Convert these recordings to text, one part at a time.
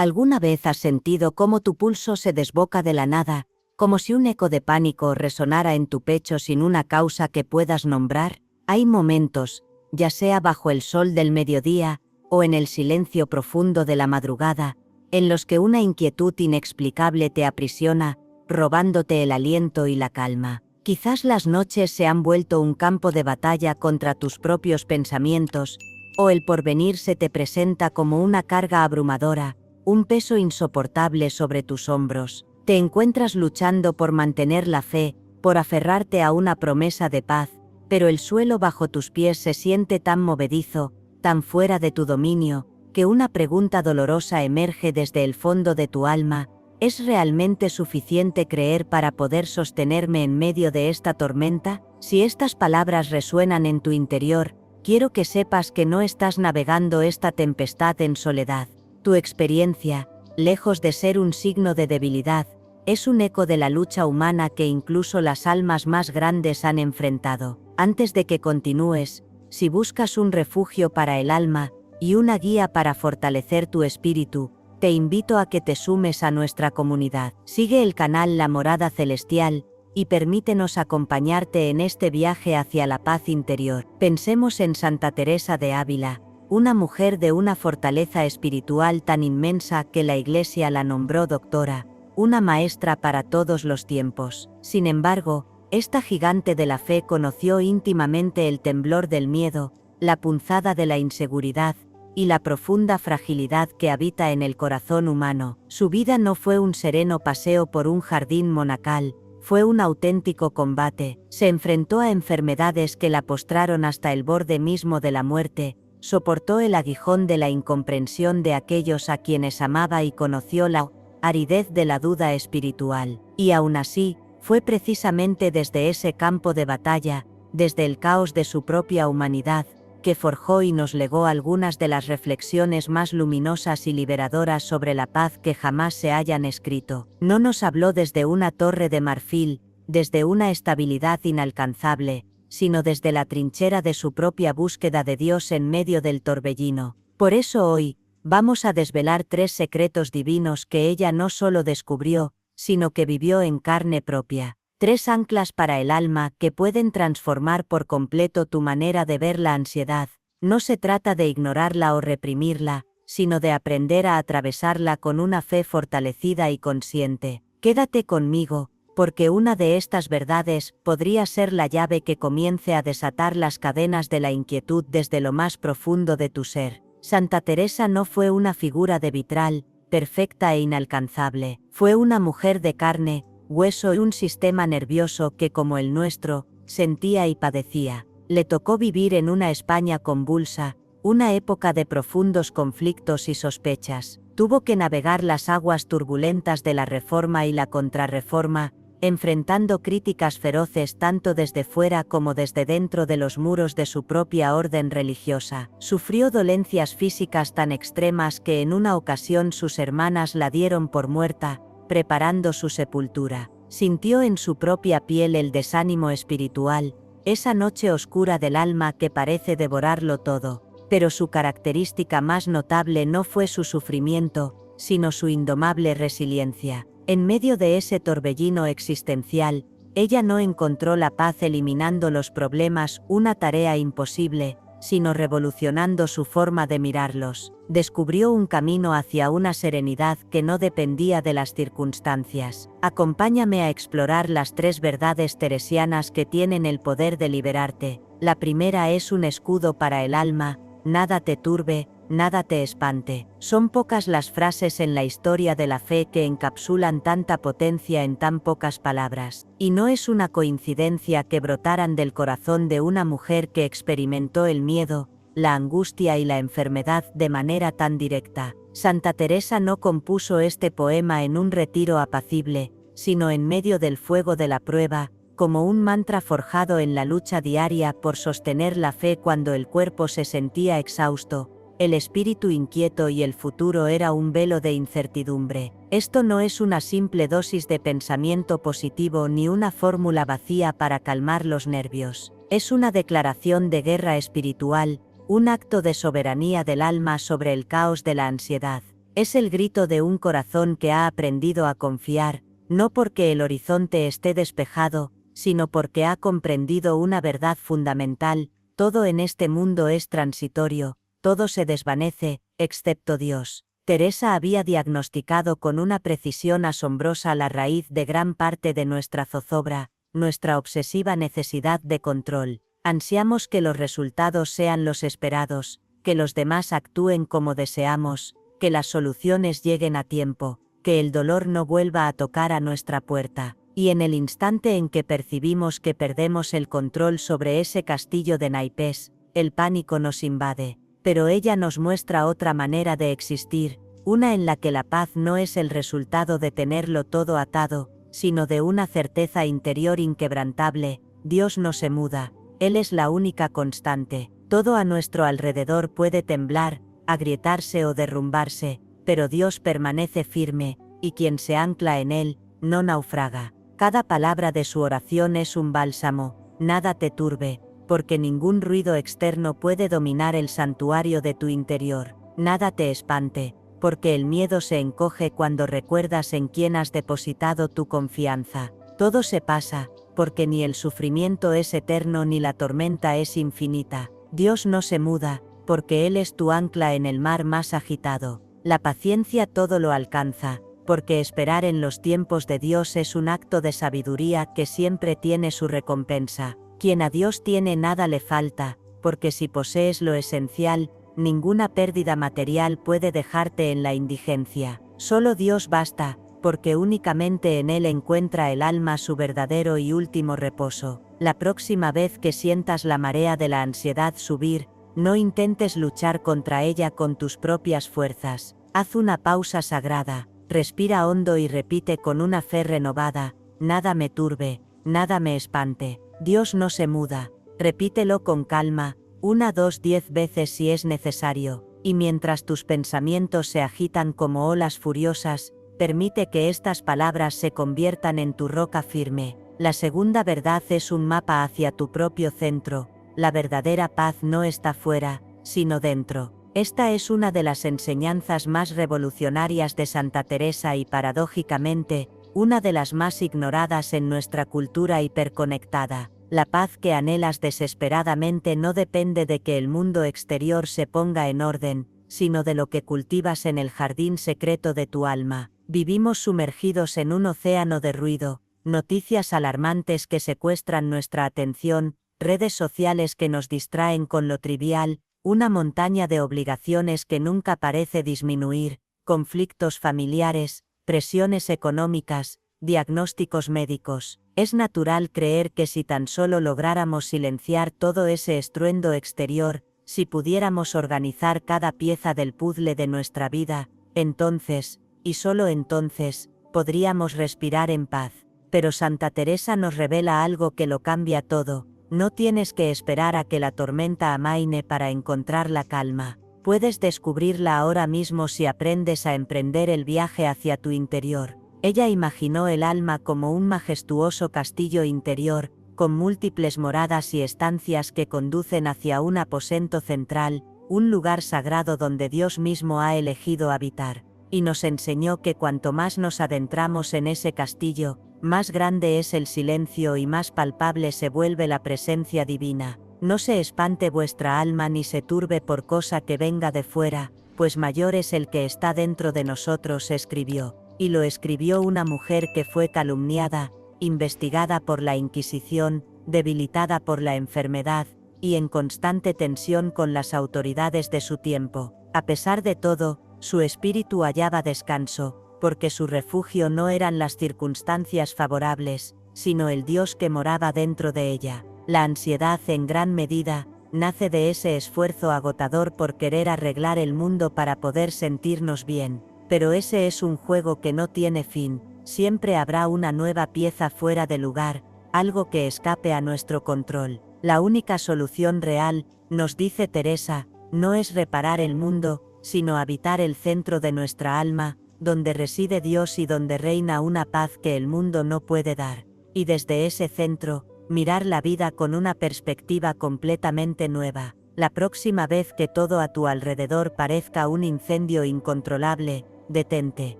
¿Alguna vez has sentido cómo tu pulso se desboca de la nada, como si un eco de pánico resonara en tu pecho sin una causa que puedas nombrar? Hay momentos, ya sea bajo el sol del mediodía, o en el silencio profundo de la madrugada, en los que una inquietud inexplicable te aprisiona, robándote el aliento y la calma. Quizás las noches se han vuelto un campo de batalla contra tus propios pensamientos, o el porvenir se te presenta como una carga abrumadora, un peso insoportable sobre tus hombros. Te encuentras luchando por mantener la fe, por aferrarte a una promesa de paz, pero el suelo bajo tus pies se siente tan movedizo, tan fuera de tu dominio, que una pregunta dolorosa emerge desde el fondo de tu alma: ¿es realmente suficiente creer para poder sostenerme en medio de esta tormenta? Si estas palabras resuenan en tu interior, quiero que sepas que no estás navegando esta tempestad en soledad. Tu experiencia, lejos de ser un signo de debilidad, es un eco de la lucha humana que incluso las almas más grandes han enfrentado. Antes de que continúes, si buscas un refugio para el alma y una guía para fortalecer tu espíritu, te invito a que te sumes a nuestra comunidad. Sigue el canal La Morada Celestial y permítenos acompañarte en este viaje hacia la paz interior. Pensemos en Santa Teresa de Ávila, una mujer de una fortaleza espiritual tan inmensa que la Iglesia la nombró doctora, una maestra para todos los tiempos. Sin embargo, esta gigante de la fe conoció íntimamente el temblor del miedo, la punzada de la inseguridad, y la profunda fragilidad que habita en el corazón humano. Su vida no fue un sereno paseo por un jardín monacal, fue un auténtico combate. Se enfrentó a enfermedades que la postraron hasta el borde mismo de la muerte, soportó el aguijón de la incomprensión de aquellos a quienes amaba y conoció la aridez de la duda espiritual. Y aún así, fue precisamente desde ese campo de batalla, desde el caos de su propia humanidad, que forjó y nos legó algunas de las reflexiones más luminosas y liberadoras sobre la paz que jamás se hayan escrito. No nos habló desde una torre de marfil, desde una estabilidad inalcanzable, sino desde la trinchera de su propia búsqueda de Dios en medio del torbellino. Por eso hoy, vamos a desvelar 3 secretos divinos que ella no solo descubrió, sino que vivió en carne propia. 3 anclas para el alma que pueden transformar por completo tu manera de ver la ansiedad. No se trata de ignorarla o reprimirla, sino de aprender a atravesarla con una fe fortalecida y consciente. Quédate conmigo, porque una de estas verdades podría ser la llave que comience a desatar las cadenas de la inquietud desde lo más profundo de tu ser. Santa Teresa no fue una figura de vitral, perfecta e inalcanzable. Fue una mujer de carne, hueso y un sistema nervioso que, como el nuestro, sentía y padecía. Le tocó vivir en una España convulsa, una época de profundos conflictos y sospechas. Tuvo que navegar las aguas turbulentas de la Reforma y la Contrarreforma, enfrentando críticas feroces tanto desde fuera como desde dentro de los muros de su propia orden religiosa. Sufrió dolencias físicas tan extremas que en una ocasión sus hermanas la dieron por muerta, preparando su sepultura. Sintió en su propia piel el desánimo espiritual, esa noche oscura del alma que parece devorarlo todo. Pero su característica más notable no fue su sufrimiento, sino su indomable resiliencia. En medio de ese torbellino existencial, ella no encontró la paz eliminando los problemas, una tarea imposible, sino revolucionando su forma de mirarlos. Descubrió un camino hacia una serenidad que no dependía de las circunstancias. Acompáñame a explorar las 3 verdades teresianas que tienen el poder de liberarte. La primera es un escudo para el alma: nada te turbe, nada te espante. Son pocas las frases en la historia de la fe que encapsulan tanta potencia en tan pocas palabras. Y no es una coincidencia que brotaran del corazón de una mujer que experimentó el miedo, la angustia y la enfermedad de manera tan directa. Santa Teresa no compuso este poema en un retiro apacible, sino en medio del fuego de la prueba, como un mantra forjado en la lucha diaria por sostener la fe cuando el cuerpo se sentía exhausto, el espíritu inquieto y el futuro era un velo de incertidumbre. Esto no es una simple dosis de pensamiento positivo ni una fórmula vacía para calmar los nervios. Es una declaración de guerra espiritual, un acto de soberanía del alma sobre el caos de la ansiedad. Es el grito de un corazón que ha aprendido a confiar, no porque el horizonte esté despejado, sino porque ha comprendido una verdad fundamental: todo en este mundo es transitorio, todo se desvanece, excepto Dios. Teresa había diagnosticado con una precisión asombrosa la raíz de gran parte de nuestra zozobra, nuestra obsesiva necesidad de control. Ansiamos que los resultados sean los esperados, que los demás actúen como deseamos, que las soluciones lleguen a tiempo, que el dolor no vuelva a tocar a nuestra puerta. Y en el instante en que percibimos que perdemos el control sobre ese castillo de naipes, el pánico nos invade. Pero ella nos muestra otra manera de existir, una en la que la paz no es el resultado de tenerlo todo atado, sino de una certeza interior inquebrantable: Dios no se muda, Él es la única constante. Todo a nuestro alrededor puede temblar, agrietarse o derrumbarse, pero Dios permanece firme, y quien se ancla en Él, no naufraga. Cada palabra de su oración es un bálsamo: nada te turbe, porque ningún ruido externo puede dominar el santuario de tu interior. Nada te espante, porque el miedo se encoge cuando recuerdas en quién has depositado tu confianza. Todo se pasa, porque ni el sufrimiento es eterno ni la tormenta es infinita. Dios no se muda, porque Él es tu ancla en el mar más agitado. La paciencia todo lo alcanza, porque esperar en los tiempos de Dios es un acto de sabiduría que siempre tiene su recompensa. Quien a Dios tiene nada le falta, porque si posees lo esencial, ninguna pérdida material puede dejarte en la indigencia. Solo Dios basta, porque únicamente en Él encuentra el alma su verdadero y último reposo. La próxima vez que sientas la marea de la ansiedad subir, no intentes luchar contra ella con tus propias fuerzas. Haz una pausa sagrada, respira hondo y repite con una fe renovada: nada me turbe, nada me espante. Dios no se muda. Repítelo con calma, 1, 2, 10 veces si es necesario, y mientras tus pensamientos se agitan como olas furiosas, permite que estas palabras se conviertan en tu roca firme. La segunda verdad es un mapa hacia tu propio centro: la verdadera paz no está fuera, sino dentro. Esta es una de las enseñanzas más revolucionarias de Santa Teresa y, paradójicamente, una de las más ignoradas en nuestra cultura hiperconectada. La paz que anhelas desesperadamente no depende de que el mundo exterior se ponga en orden, sino de lo que cultivas en el jardín secreto de tu alma. Vivimos sumergidos en un océano de ruido, noticias alarmantes que secuestran nuestra atención, redes sociales que nos distraen con lo trivial, una montaña de obligaciones que nunca parece disminuir, conflictos familiares, presiones económicas, diagnósticos médicos. Es natural creer que si tan solo lográramos silenciar todo ese estruendo exterior, si pudiéramos organizar cada pieza del puzzle de nuestra vida, entonces, y solo entonces, podríamos respirar en paz. Pero Santa Teresa nos revela algo que lo cambia todo: no tienes que esperar a que la tormenta amaine para encontrar la calma. Puedes descubrirla ahora mismo si aprendes a emprender el viaje hacia tu interior. Ella imaginó el alma como un majestuoso castillo interior, con múltiples moradas y estancias que conducen hacia un aposento central, un lugar sagrado donde Dios mismo ha elegido habitar. Y nos enseñó que cuanto más nos adentramos en ese castillo, más grande es el silencio y más palpable se vuelve la presencia divina. No se espante vuestra alma ni se turbe por cosa que venga de fuera, pues mayor es el que está dentro de nosotros, escribió. Y lo escribió una mujer que fue calumniada, investigada por la Inquisición, debilitada por la enfermedad, y en constante tensión con las autoridades de su tiempo. A pesar de todo, su espíritu hallaba descanso, porque su refugio no eran las circunstancias favorables, sino el Dios que moraba dentro de ella. La ansiedad, en gran medida, nace de ese esfuerzo agotador por querer arreglar el mundo para poder sentirnos bien. Pero ese es un juego que no tiene fin, siempre habrá una nueva pieza fuera de lugar, algo que escape a nuestro control. La única solución real, nos dice Teresa, no es reparar el mundo, sino habitar el centro de nuestra alma, donde reside Dios y donde reina una paz que el mundo no puede dar. Y desde ese centro, mirar la vida con una perspectiva completamente nueva. La próxima vez que todo a tu alrededor parezca un incendio incontrolable, detente.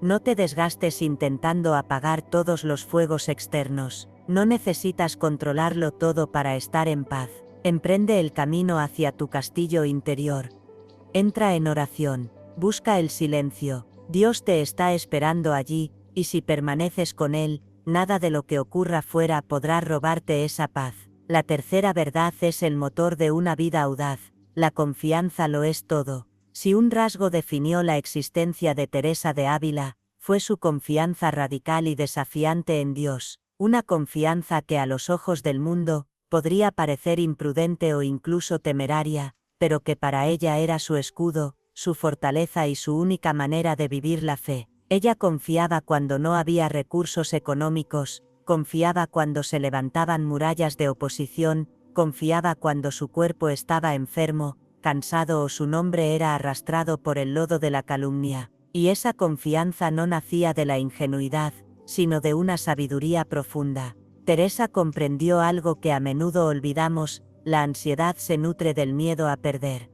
No te desgastes intentando apagar todos los fuegos externos. No necesitas controlarlo todo para estar en paz. Emprende el camino hacia tu castillo interior. Entra en oración. Busca el silencio. Dios te está esperando allí, y si permaneces con Él, nada de lo que ocurra fuera podrá robarte esa paz. La tercera verdad es el motor de una vida audaz. La confianza lo es todo. Si un rasgo definió la existencia de Teresa de Ávila, fue su confianza radical y desafiante en Dios, una confianza que a los ojos del mundo podría parecer imprudente o incluso temeraria, pero que para ella era su escudo, su fortaleza y su única manera de vivir la fe. Ella confiaba cuando no había recursos económicos, confiaba cuando se levantaban murallas de oposición, confiaba cuando su cuerpo estaba enfermo, cansado o su nombre era arrastrado por el lodo de la calumnia, y esa confianza no nacía de la ingenuidad, sino de una sabiduría profunda. Teresa comprendió algo que a menudo olvidamos: la ansiedad se nutre del miedo a perder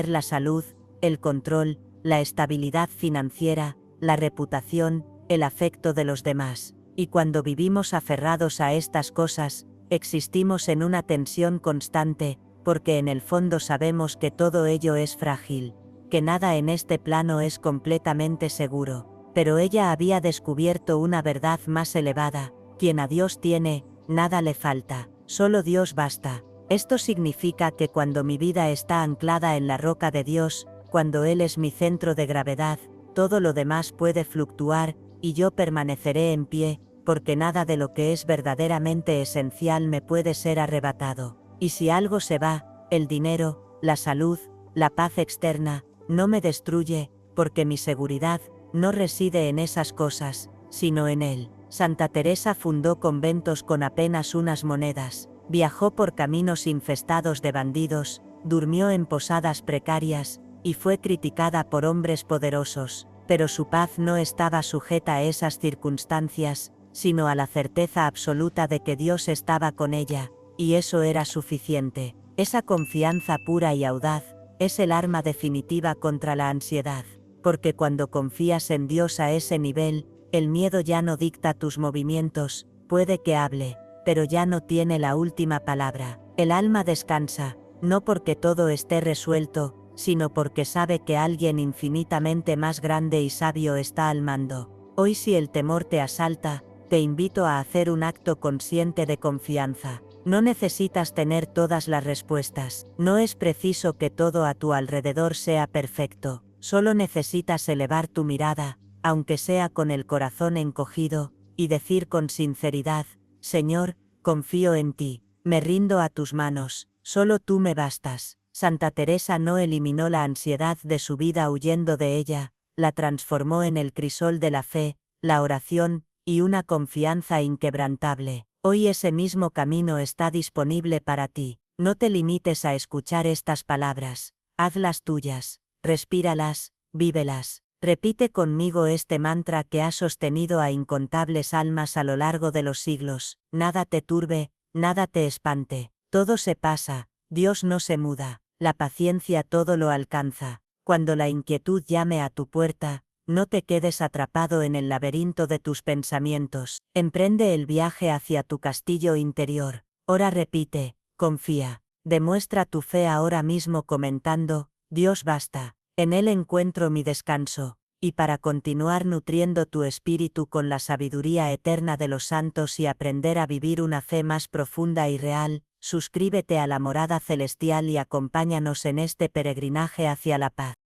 la salud, el control, la estabilidad financiera, la reputación, el afecto de los demás. Y cuando vivimos aferrados a estas cosas, existimos en una tensión constante, porque en el fondo sabemos que todo ello es frágil, que nada en este plano es completamente seguro. Pero ella había descubierto una verdad más elevada: quien a Dios tiene, nada le falta, solo Dios basta. Esto significa que cuando mi vida está anclada en la roca de Dios, cuando Él es mi centro de gravedad, todo lo demás puede fluctuar, y yo permaneceré en pie, porque nada de lo que es verdaderamente esencial me puede ser arrebatado. Y si algo se va, el dinero, la salud, la paz externa, no me destruye, porque mi seguridad no reside en esas cosas, sino en Él. Santa Teresa fundó conventos con apenas unas monedas, viajó por caminos infestados de bandidos, durmió en posadas precarias, y fue criticada por hombres poderosos, pero su paz no estaba sujeta a esas circunstancias, sino a la certeza absoluta de que Dios estaba con ella, y eso era suficiente. Esa confianza pura y audaz es el arma definitiva contra la ansiedad, porque cuando confías en Dios a ese nivel, el miedo ya no dicta tus movimientos, puede que hable, pero ya no tiene la última palabra. El alma descansa, no porque todo esté resuelto, sino porque sabe que alguien infinitamente más grande y sabio está al mando. Hoy, si el temor te asalta, te invito a hacer un acto consciente de confianza. No necesitas tener todas las respuestas, no es preciso que todo a tu alrededor sea perfecto, solo necesitas elevar tu mirada, aunque sea con el corazón encogido, y decir con sinceridad: Señor, confío en ti, me rindo a tus manos, solo tú me bastas. Santa Teresa no eliminó la ansiedad de su vida huyendo de ella, la transformó en el crisol de la fe, la oración, y una confianza inquebrantable. Hoy ese mismo camino está disponible para ti. No te limites a escuchar estas palabras, hazlas tuyas, respíralas, vívelas. Repite conmigo este mantra que ha sostenido a incontables almas a lo largo de los siglos: nada te turbe, nada te espante, todo se pasa, Dios no se muda, la paciencia todo lo alcanza. Cuando la inquietud llame a tu puerta, no te quedes atrapado en el laberinto de tus pensamientos, emprende el viaje hacia tu castillo interior. Ora, repite, confía, demuestra tu fe ahora mismo comentando: Dios basta, en Él encuentro mi descanso. Y para continuar nutriendo tu espíritu con la sabiduría eterna de los santos y aprender a vivir una fe más profunda y real, suscríbete a la Morada Celestial y acompáñanos en este peregrinaje hacia la paz.